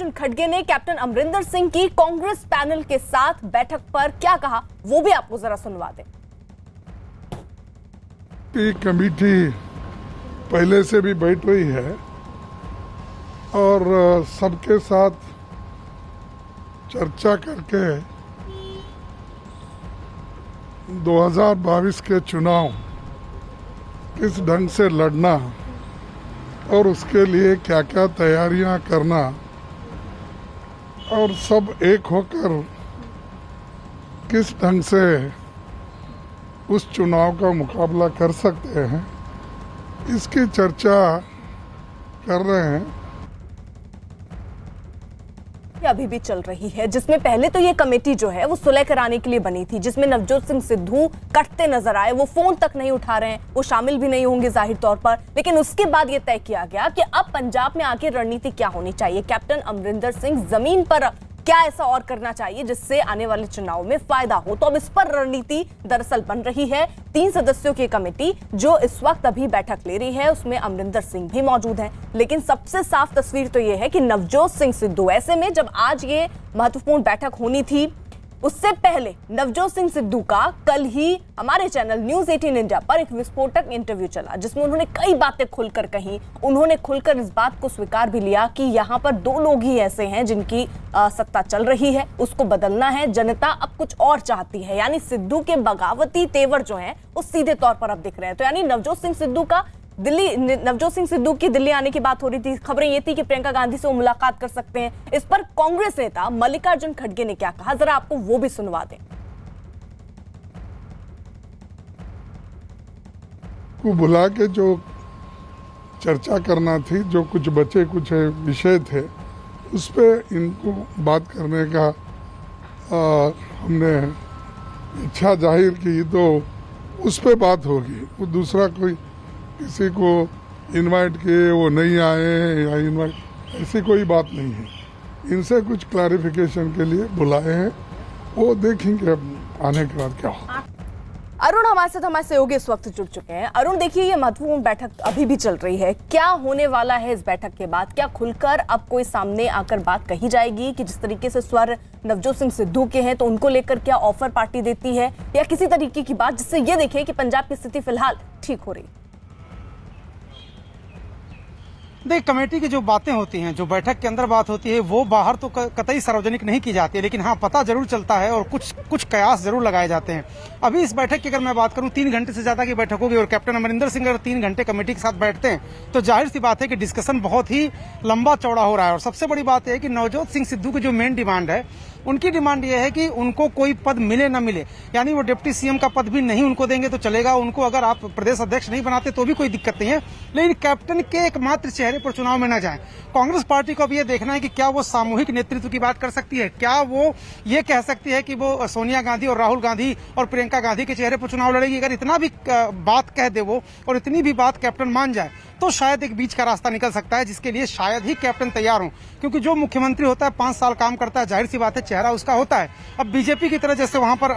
मल्लिकार्जुन खड़गे ने कैप्टन अमरिंदर सिंह की कांग्रेस पैनल के साथ बैठक पर क्या कहा, वो भी आपको जरा सुनवा दें। कमेटी पहले से भी बैठ रही है और सबके साथ चर्चा करके 2022 के चुनाव किस ढंग से लड़ना और उसके लिए क्या क्या तैयारियां करना और सब एक होकर किस ढंग से उस चुनाव का मुकाबला कर सकते हैं, इसकी चर्चा कर रहे हैं। अभी भी चल रही है, जिसमें पहले तो ये कमेटी जो है वो सुलह कराने के लिए बनी थी, जिसमें नवजोत सिंह सिद्धू कटते नजर आए। वो फोन तक नहीं उठा रहे हैं, वो शामिल भी नहीं होंगे जाहिर तौर पर। लेकिन उसके बाद ये तय किया गया कि अब पंजाब में आगे रणनीति क्या होनी चाहिए, कैप्टन अमरिंदर सिंह जमीन पर क्या ऐसा और करना चाहिए जिससे आने वाले चुनाव में फायदा हो। तो अब इस पर रणनीति दरअसल बन रही है। 3 सदस्यों की कमेटी जो इस वक्त अभी बैठक ले रही है, उसमें अमरिंदर सिंह भी मौजूद हैं। लेकिन सबसे साफ तस्वीर तो यह है कि नवजोत सिंह सिद्धू, ऐसे में जब आज ये महत्वपूर्ण बैठक होनी थी, उससे पहले नवजोत सिंह सिद्धू का कल ही हमारे चैनल न्यूज 18 इंडिया पर एक विस्फोटक इंटरव्यू चला, जिसमें उन्होंने कई बातें खुलकर कही। उन्होंने खुलकर इस बात को स्वीकार भी लिया कि यहाँ पर 2 लोग ही ऐसे हैं जिनकी सत्ता चल रही है, उसको बदलना है। जनता अब कुछ और चाहती है, यानी सिद्धू के बगावती तेवर जो हैं वो सीधे तौर पर अब दिख रहे हैं। तो यानी नवजोत सिंह सिद्धू की दिल्ली आने की बात हो रही थी। खबरें ये थी कि प्रियंका गांधी से वो मुलाकात कर सकते हैं। इस पर कांग्रेस नेता मल्लिकार्जुन खड़गे ने क्या कहा, जरा आपको वो भी सुनवा दें। को बुला के जो चर्चा करना थी, जो कुछ बचे कुछ विषय थे, उस पे इनको बात करने का हमने इच्छा जाहिर की, तो उस पे बात होगी। वो दूसरा कोई किसी को इनवाइट किए वो नहीं आए या इनवाइट, ऐसी कोई बात नहीं है। इनसे कुछ क्लैरिफिकेशन के लिए बुलाए हैं, वो देखेंगे अब आने के बाद क्या हो। अरुण हमारे सहयोगी इस वक्त जुड़ चुके हैं। अरुण, देखिए ये महत्वपूर्ण बैठक अभी भी चल रही है, क्या होने वाला है इस बैठक के बाद? क्या खुलकर अब कोई सामने आकर बात कही जाएगी कि जिस तरीके से स्वर नवजोत सिंह सिद्धू के हैं, तो उनको लेकर क्या ऑफर पार्टी देती है, या किसी तरीके की बात जिससे ये देखे कि पंजाब की स्थिति फिलहाल ठीक हो रही? देख, कमेटी की जो बातें होती हैं, जो बैठक के अंदर बात होती है, वो बाहर तो कतई सार्वजनिक नहीं की जाती है, लेकिन हाँ पता जरूर चलता है और कुछ कयास जरूर लगाए जाते हैं। अभी इस बैठक की अगर मैं बात करूं, 3 घंटे से ज्यादा की बैठक होगी और कैप्टन अमरिंदर सिंह अगर 3 घंटे कमेटी के साथ बैठते हैं तो जाहिर सी बात है कि डिस्कशन बहुत ही लंबा चौड़ा हो रहा है। और सबसे बड़ी बात यह है कि नवजोत सिंह सिद्धू की जो मेन डिमांड है, उनकी डिमांड यह है कि उनको कोई पद मिले ना मिले, यानी वो डिप्टी सीएम का पद भी नहीं उनको देंगे तो चलेगा, उनको अगर आप प्रदेश अध्यक्ष नहीं बनाते तो भी कोई दिक्कत नहीं है, लेकिन कैप्टन के एकमात्र चेहरे पर चुनाव में न जाए। कांग्रेस पार्टी को अब ये देखना है कि क्या वो सामूहिक नेतृत्व की बात कर सकती है, क्या वो ये कह सकती है कि वो सोनिया गांधी और राहुल गांधी और प्रियंका गांधी के चेहरे पर चुनाव लड़ेगी। अगर इतना भी बात कह दे वो और इतनी भी बात कैप्टन मान जाए तो शायद एक बीच का रास्ता निकल सकता है, जिसके लिए शायद ही कैप्टन तैयार हो। क्योंकि जो मुख्यमंत्री होता है 5 साल काम करता है, जाहिर सी बात है चेहरा उसका होता है। अब बीजेपी की तरह जैसे वहां पर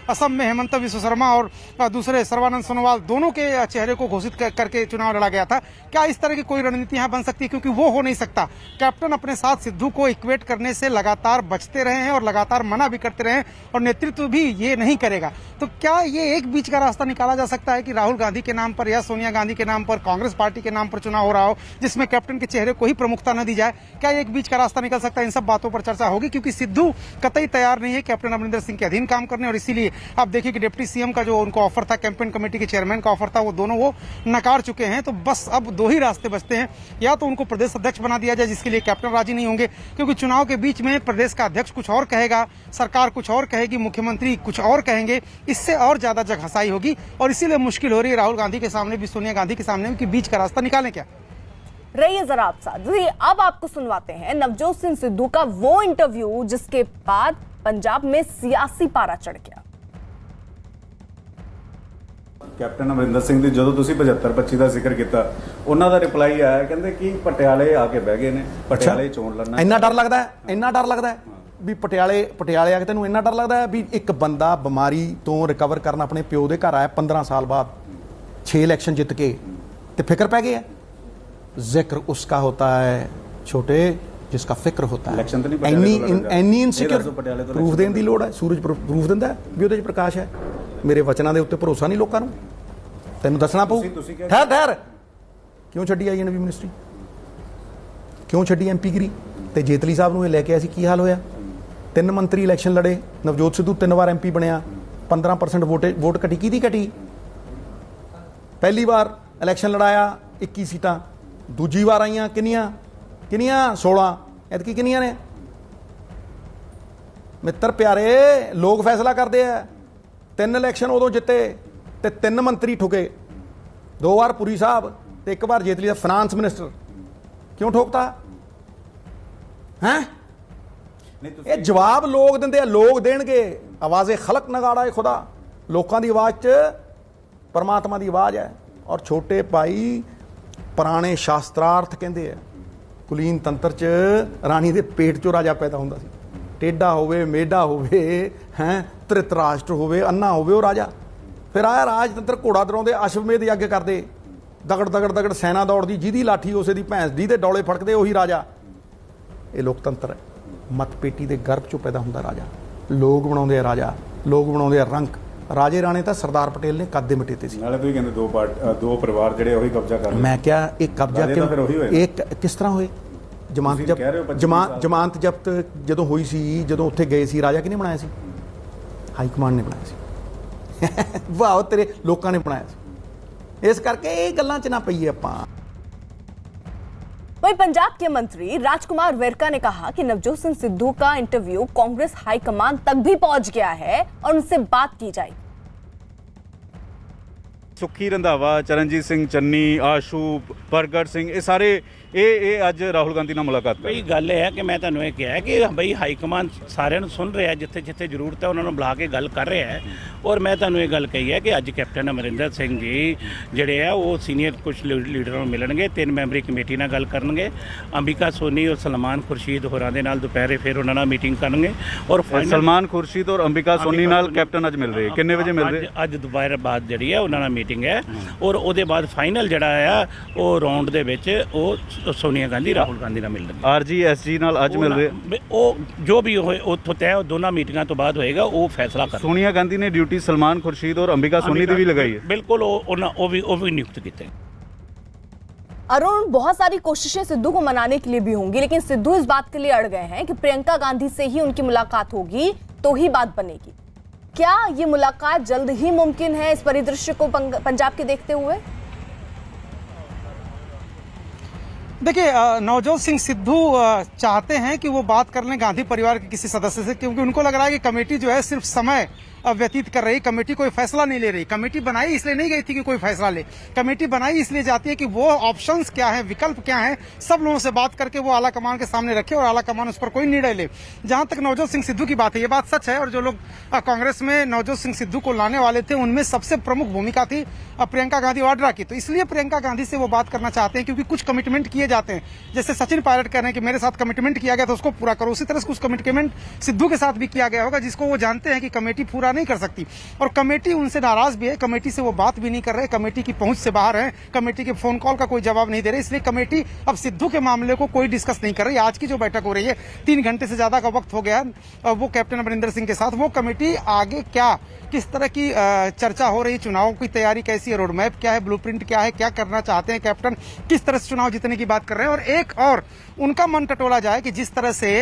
असम में हेमंत बिस्व शर्मा और दूसरे सर्बानंद सोनोवाल दोनों के चेहरे को घोषित करके चुनाव लड़ा गया था, क्या इस तरह की कोई रणनीति यहाँ बन सकती है? क्योंकि वो हो नहीं सकता। कैप्टन अपने साथ सिद्धू को इक्वेट करने से लगातार बचते रहे हैं और लगातार मना भी करते रहे और नेतृत्व भी ये नहीं करेगा। तो क्या ये एक बीच का रास्ता निकाला जा सकता है कि राहुल गांधी के नाम पर या सोनिया गांधी के नाम पर, कांग्रेस पार्टी के नाम पर चुनाव हो रहा हो, जिसमें कैप्टन के चेहरे को ही प्रमुखता न दी जाए? क्या एक बीच का रास्ता निकल सकता है? इन सब बातों पर चर्चा होगी, क्योंकि सिद्धू कतई तैयार नहीं है कैप्टन अमरिंदर सिंह के अधीन काम करने। और इसीलिए आप देखिए कि डिप्टी सीएम का जो उनको ऑफर था, कैंपेन कमेटी के चेयरमैन का ऑफर था, वो दोनों वो नकार चुके हैं। तो बस अब 2 ही रास्ते बचते हैं, या तो उनको प्रदेश अध्यक्ष बना दिया जाए, जिसके लिए कैप्टन राजी नहीं होंगे, क्योंकि चुनाव के बीच में प्रदेश का अध्यक्ष कुछ और कहेगा, सरकार कुछ और कहेगी, मुख्यमंत्री कुछ और कहेंगे, इससे और ज्यादा जगहसाई होगी। और इसीलिए मुश्किल हो रही है राहुल गांधी के सामने भी, सोनिया गांधी के सामने भी, कि बीच का रास्ता निकालें क्या। रहिए जरा आप साथ। अब आपको सुनवाते हैं नवजोत सिंह सिद्धू का वो इंटरव्यू जिसके बाद पंजाब में सियासी पारा चढ़ गया। कैप्टन अमरिंदर सिंह ਦੀ ਜਦੋਂ ਤੁਸੀਂ 75-25 ਦਾ ਜ਼ਿਕਰ ਕੀਤਾ, ਉਹਨਾਂ ਦਾ ਰਿਪਲਾਈ ਆਇਆ, ਕਹਿੰਦੇ ਕਿ ਪਟਿਆਲੇ ਆ ਕੇ ਬਹਿ ਗਏ ਨੇ, ਪਟਿਆਲੇ ਚੋਣ ਲੜਨਾ। ਇੰਨਾ ਡਰ ਲੱਗਦਾ ਹੈ, ਇੰਨਾ ਡਰ ਲੱਗਦਾ ਹੈ ਵੀ ਪਟਿਆਲੇ ਆ ਕੇ ਤੈਨੂੰ ਇੰਨਾ ਡਰ ਲੱਗਦਾ ਹੈ ਵੀ ਇੱਕ ਬੰਦਾ ਬਿਮਾਰੀ ਤੋਂ ਰਿਕਵਰ ਕਰਨ ਆਪਣੇ ਪਿਓ ਦੇ ਘਰ ਆਇਆ 15 ਸਾਲ ਬਾਅਦ, 6 ਇਲੈਕਸ਼ਨ ਜਿੱਤ ਕੇ, ਤੇ ਫਿਕਰ ਪੈ ਗਿਆ। जिक्र उसका होता है छोटे जिसका फिक्र होता है इलेक्शन तो नहीं पटियाले तो लड़ेगा। ਐਨੀ ਇਹ ਇਨਸਿਕਿਉਰ ਦੱਸੋ ਪਟਿਆਲੇ ਤੋਂ ਪ੍ਰੂਫ ਦੇਣ ਦੀ ਲੋੜ ਹੈ। ਸੂਰਜ ਪ੍ਰੂਫ ਦਿੰਦਾ ਵੀ ਉਹਦੇ 'ਚ ਪ੍ਰਕਾਸ਼ ਹੈ। ਮੇਰੇ ਵਚਨਾਂ ਦੇ ਉੱਤੇ ਭਰੋਸਾ ਨਹੀਂ ਲੋਕਾਂ ਨੂੰ, ਤੈਨੂੰ ਦੱਸਣਾ ਪਊ। ਤੁਸੀਂ ਕਿਹਾ- ਠਹਿਰ ਕਿਉਂ ਛੱਡੀ ਆਈ ਨਵੀਂ ਮਿਨਿਸਟਰੀ, ਕਿਉਂ ਛੱਡੀ ਐਮਪੀਗਿਰੀ? ਤੇ ਜੇਤਲੀ ਸਾਹਿਬ ਨੂੰ ਇਹ ਲੈ ਕੇ ਆਇਆ ਸੀ, ਕੀ ਹਾਲ ਹੋਇਆ? 3 ਮੰਤਰੀ ਇਲੈਕਸ਼ਨ ਲੜੇ, ਨਵਜੋਤ ਸਿੱਧੂ 3 ਵਾਰ ਐਮਪੀ ਬਣਿਆ, 15% ਵੋਟ ਘਟੀ। ਕਿਹਦੀ ਘਟੀ? ਪਹਿਲੀ ਵਾਰ ਇਲੈਕਸ਼ਨ ਲੜਾਇਆ 21 ਸੀਟਾਂ, ਦੂਜੀ ਵਾਰ ਆਈਆਂ ਕਿੰਨੀਆਂ 16, ਐਤਕੀ ਕਿੰਨੀਆਂ ਨੇ? ਮਿੱਤਰ ਪਿਆਰੇ, ਲੋਕ ਫੈਸਲਾ ਕਰਦੇ ਆ। 3 ਇਲੈਕਸ਼ਨ ਉਦੋਂ ਜਿੱਤੇ ਤੇ 3 ਮੰਤਰੀ ਠੁਕੇ, 2 ਵਾਰ ਪੁਰੀ ਸਾਹਿਬ ਤੇ 1 ਵਾਰ ਜੇਤਲੀ ਦਾ ਫਾਈਨਾਂਸ ਮਿਨਿਸਟਰ। ਕਿਉਂ ਠੋਕਤਾ ਹੈ? ਨਹੀਂ ਇਹ ਜਵਾਬ ਲੋਕ ਦਿੰਦੇ ਆ, ਲੋਕ ਦੇਣਗੇ। ਆਵਾਜ਼ੇ ਖਲਕ ਨਗਾੜਾ ਹੈ ਖੁਦਾ, ਲੋਕਾਂ ਦੀ ਆਵਾਜ਼ 'ਚ ਪਰਮਾਤਮਾ ਦੀ ਆਵਾਜ਼ ਹੈ। ਔਰ ਛੋਟੇ ਭਾਈ ਪੁਰਾਣੇ ਸ਼ਾਸਤਰਾਰਥ ਕਹਿੰਦੇ ਆ, ਕੁਲੀਨ ਤੰਤਰ 'ਚ ਰਾਣੀ ਦੇ ਪੇਟ 'ਚੋਂ ਰਾਜਾ ਪੈਦਾ ਹੁੰਦਾ ਸੀ। ਟੇਢਾ ਹੋਵੇ, ਮੇਢਾ ਹੋਵੇ, ਹੈ ਧ੍ਰਿਤਰਾਸ਼ਟਰ ਹੋਵੇ, ਅੰਨਾ ਹੋਵੇ, ਉਹ ਰਾਜਾ। ਫਿਰ ਆਇਆ ਰਾਜਤੰਤਰ, ਘੋੜਾ ਦਰਾਉਂਦੇ, ਅਸ਼ਵਮੇਧ ਯੱਗ ਕਰਦੇ, ਦਗੜ ਦਗੜ ਦਗੜ ਸੈਨਾ ਦੌੜਦੀ, ਜਿਹਦੀ ਲਾਠੀ ਉਸੇ ਦੀ ਭੈਂਸ, ਜਿਹਦੇ ਡੌਲੇ ਫੜਕਦੇ ਉਹੀ ਰਾਜਾ। ਇਹ ਲੋਕਤੰਤਰ ਹੈ। ਮਤਪੇਟੀ ਦੇ ਗਰਭ 'ਚੋਂ ਪੈਦਾ ਹੁੰਦਾ ਰਾਜਾ। ਲੋਕ ਬਣਾਉਂਦੇ ਆ ਰਾਜਾ, ਲੋਕ ਬਣਾਉਂਦੇ ਆ ਰੰਕ। ਰਾਜੇ ਰਾਣੇ ਤਾਂ ਸਰਦਾਰ ਪਟੇਲ ਨੇ ਕੱਦ ਦੇ ਮਟੇਤੇ ਸੀ। ਨਾਲੇ ਤੁਸੀਂ ਕਹਿੰਦੇ ਦੋ ਪਰਿਵਾਰ ਜਿਹੜੇ ਉਹੀ ਕਬਜ਼ਾ ਕਰ ਰਹੇ। ਮੈਂ ਕਿਹਾ ਇਹ ਕਬਜ਼ਾ ਰਾਜੇ ਤਾਂ ਫਿਰ ਉਹੀ ਹੋਏ ਨਾ। ਇਹ ਕਿਸ ਤਰ੍ਹਾਂ ਹੋਏ? ਤੁਸੀਂ ਕਹਿ ਰਹੇ ਹੋ 25 ਸਾਲ। ਜ਼ਮਾਨਤ ਜ਼ਬਤ ਜਦੋਂ ਹੋਈ ਸੀ, ਜਦੋਂ ਉੱਥੇ ਗਏ ਸੀ, ਰਾਜਾ ਕਿਹਨੇ ਬਣਾਇਆ ਸੀ? ਹਾਈ ਕਮਾਂਡ ਨੇ ਬਣਾਇਆ ਸੀ। ਵਾਹ, ਤੇਰੇ ਲੋਕਾਂ ਨੇ ਬਣਾਇਆ ਸੀ। ਇਸ ਕਰਕੇ ਇਹ ਗੱਲਾਂ 'ਚ ਨਾ ਪਈਏ ਆਪਾਂ। वहीं पंजाब के मंत्री राजकुमार वेरका ने कहा कि नवजोत सिंह सिद्धू का इंटरव्यू कांग्रेस हाईकमान तक भी पहुंच गया है और उनसे बात की जाएगी। ਸੁੱਖੀ ਰੰਧਾਵਾ, ਚਰਨਜੀਤ ਸਿੰਘ ਚੰਨੀ, ਆਸ਼ੂ, ਪ੍ਰਗਟ ਸਿੰਘ, ਇਹ ਸਾਰੇ ਇਹ ਅੱਜ ਰਾਹੁਲ ਗਾਂਧੀ ਨਾਲ ਮੁਲਾਕਾਤ ਕਰ ਬਈ ਗੱਲ ਇਹ ਹੈ ਕਿ ਮੈਂ ਤੁਹਾਨੂੰ ਇਹ ਕਿਹਾ ਕਿ ਬਈ ਹਾਈ ਕਮਾਂਡ ਸਾਰਿਆਂ ਨੂੰ ਸੁਣ ਰਿਹਾ, ਜਿੱਥੇ ਜਿੱਥੇ ਜ਼ਰੂਰਤ ਹੈ ਉਹਨਾਂ ਨੂੰ ਬੁਲਾ ਕੇ ਗੱਲ ਕਰ ਰਿਹਾ ਹੈ। ਔਰ ਮੈਂ ਤੁਹਾਨੂੰ ਇਹ ਗੱਲ ਕਹੀ ਹੈ ਕਿ ਅੱਜ ਕੈਪਟਨ ਅਮਰਿੰਦਰ ਸਿੰਘ ਜੀ ਜਿਹੜੇ ਆ ਉਹ ਸੀਨੀਅਰ ਕੁਝ ਲੀਡਰਾਂ ਨੂੰ ਮਿਲਣਗੇ, 3 ਮੈਂਬਰੀ ਕਮੇਟੀ ਨਾਲ ਗੱਲ ਕਰਨਗੇ। ਅੰਬਿਕਾ ਸੋਨੀ ਔਰ ਸਲਮਾਨ ਖੁਰਸ਼ੀਦ ਹੋਰਾਂ ਦੇ ਨਾਲ ਦੁਪਹਿਰੇ ਫਿਰ ਉਹਨਾਂ ਨਾਲ ਮੀਟਿੰਗ ਕਰਨਗੇ। ਔਰ ਸਲਮਾਨ ਖੁਰਸ਼ੀਦ ਔਰ ਅੰਬਿਕਾ ਸੋਨੀ ਨਾਲ ਕੈਪਟਨ ਅੱਜ ਮਿਲ ਰਹੇ, ਕਿੰਨੇ ਵਜੇ ਮਿਲ ਰਹੇ? ਅੱਜ ਦੁਪਹਿਰ ਬਾਅਦ ਜਿਹੜੀ ਹੈ ਉਹਨਾਂ ਨਾਲ ਮੀਟਿੰਗ ਹੈ। ਔਰ ਉਹਦੇ ਬਾਅਦ ਫਾਈਨਲ ਜਿਹੜਾ ਆ ਉਹ ਰਾਉਂਡ ਦੇ ਵਿੱਚ ਉਹ ਸੋਨੀਆ ਗਾਂਧੀ ਰਾਹੁਲ ਗਾਂਧੀ ਨਾਲ ਮਿਲਣਗੇ। ਆਰਜੀਐਸਜੀ ਨਾਲ ਅੱਜ ਮਿਲ ਰਹੇ। ਉਹ ਜੋ ਵੀ ਹੋਏ ਉੱਥੋਂ ਤੈਅ ਦੋਨਾਂ ਮੀਟਿੰਗਾਂ ਤੋਂ ਬਾਅਦ ਹੋਏਗਾ, ਉਹ ਫੈਸਲਾ ਕਰ। ਸੋਨੀਆ ਗਾਂਧੀ ਨੇ ਡਿਊਟੀ ਸਲਮਾਨ ਖੁਰਸ਼ੀਦ और अंबिका सोनी की भी लगाई है। बिल्कुल वो भी नियुक्त किए। अरुण, बहुत सारी कोशिशें सिद्धू को मनाने के लिए भी होंगी, लेकिन सिद्धू इस बात के लिए अड़ गए हैं कि प्रियंका गांधी से ही उनकी मुलाकात होगी तो ही बात बनेगी। क्या ये मुलाकात जल्द ही मुमकिन है इस परिदृश्य को पंजाब के देखते हुए? देखिए, नवजोत सिंह सिद्धू चाहते हैं कि वो बात कर लें गांधी परिवार के किसी सदस्य से, क्योंकि उनको लग रहा है कि कमेटी जो है सिर्फ समय व्यतीत कर रही, कमेटी कोई फैसला नहीं ले रही। कमेटी बनाई इसलिए नहीं गई थी कि कोई फैसला ले, कमेटी बनाई इसलिए जाती है कि वो ऑप्शंस क्या है, विकल्प क्या है, सब लोगों से बात करके वो आला कमान के सामने रखे और आला कमान उस पर कोई निर्णय ले। जहां तक नवजोत सिंह सिद्धू की बात है, ये बात सच है। और जो लोग कांग्रेस में नवजोत सिंह सिद्धू को लाने वाले थे, उनमें सबसे प्रमुख भूमिका थी प्रियंका गांधी वाड्रा की। तो इसलिए प्रियंका गांधी से वो बात करना चाहते हैं, क्योंकि कुछ कमिटमेंट किए जाते हैं। जैसे सचिन पायलट कह रहे हैं कि मेरे साथ कमिटमेंट किया गया तो उसको पूरा करो, उसी तरह से कुछ कमिटमेंट सिद्धू के साथ भी किया गया होगा, जिसको वो जानते हैं कि कमेटी पूरा नहीं कर सकती। और कमेटी उनसे नाराज भी है, कमेटी से वो बात भी नहीं कर रहे, कमेटी की पहुंच से बाहर है, कमेटी के फोन कॉल का कोई जवाब नहीं दे रहे। इसलिए कमेटी अब सिद्धू के मामले को कोई डिस्कस नहीं कर रही। आज की जो बैठक हो रही है, 3 घंटे से ज्यादा का वक्त हो गया वो कैप्टन अमरिंदर सिंह के साथ। वो कमेटी आगे क्या, किस तरह की चर्चा हो रही, चुनाव की तैयारी कैसी है, रोडमैप क्या है, ब्लूप्रिंट क्या है, क्या करना चाहते हैं कैप्टन, किस तरह से चुनाव जीतने की बात कर रहे हैं। और एक और उनका मन टटोला जाए कि जिस तरह से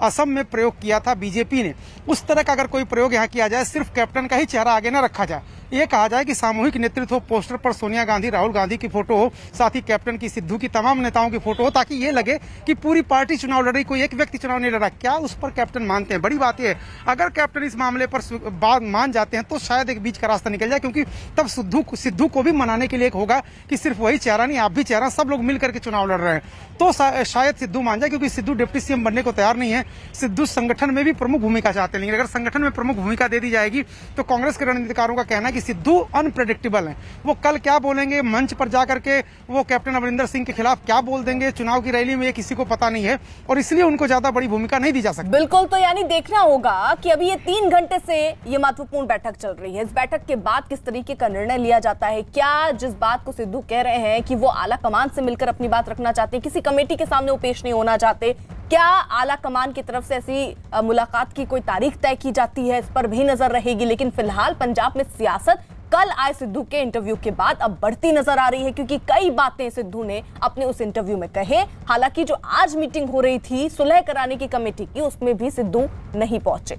असम में प्रयोग किया था बीजेपी ने, उस तरह का अगर कोई प्रयोग यहाँ किया जाए, सिर्फ कैप्टन का ही चेहरा आगे न रखा जाए, ये कहा जाए कि सामूहिक नेतृत्व, पोस्टर पर सोनिया गांधी, राहुल गांधी की फोटो हो, साथ ही कैप्टन की, सिद्धू की, तमाम नेताओं की फोटो हो, ताकि ये लगे कि पूरी पार्टी चुनाव लड़ रही, कोई एक व्यक्ति चुनाव नहीं लड़ रहा। क्या उस पर कैप्टन मानते हैं? बड़ी बात यह है, अगर कैप्टन इस मामले पर मान जाते हैं तो शायद एक बीच का रास्ता निकल जाए, क्योंकि तब सिद्धू को भी मनाने के लिए एक होगा कि सिर्फ वही चेहरा नहीं, आप भी चेहरा, सब लोग मिलकर के चुनाव लड़ रहे हैं, तो शायद सिद्धू मान जाए। क्योंकि सिद्धू डिप्टी सीएम बनने को तैयार नहीं है, सिद्धू संगठन में भी प्रमुख भूमिका चाहते हैं। लेकिन अगर संगठन में प्रमुख भूमिका दे दी जाएगी तो कांग्रेस के रणनीतिकारों का कहना है कि सिद्धू अनप्रेडिक्टेबल है। वो कल क्या बोलेंगे, मंच पर जाकर के वो कैप्टन अमरिंदर सिंह के खिलाफ क्या बोल देंगे चुनाव की रैली में, ये किसी को पता नहीं है, और इसलिए उनको ज्यादा बड़ी भूमिका नहीं दी जा सकती। बिल्कुल, तो यानी देखना होगा कि अभी ये 3 घंटे से ये महत्वपूर्ण बैठक चल रही है। इस बैठक के बाद किस तरीके का निर्णय लिया जाता है। क्या जिस बात को सिद्धू कह रहे हैं कि वो आला कमान से मिलकर अपनी बात रखना चाहते हैं, किसी कमेटी के सामने वो पेश नहीं होना चाहते, क्या आला कमान की तरफ से ऐसी मुलाकात की कोई तारीख तय की जाती है, इस पर भी नजर रहेगी। लेकिन फिलहाल पंजाब में सियासत कल आए सिद्धू के इंटरव्यू के बाद अब बढ़ती नजर आ रही है, क्योंकि कई बातें सिद्धू ने अपने उस इंटरव्यू में कहे। हालांकि जो आज मीटिंग हो रही थी सुलह कराने की कमेटी की, उसमें भी सिद्धू नहीं पहुंचे।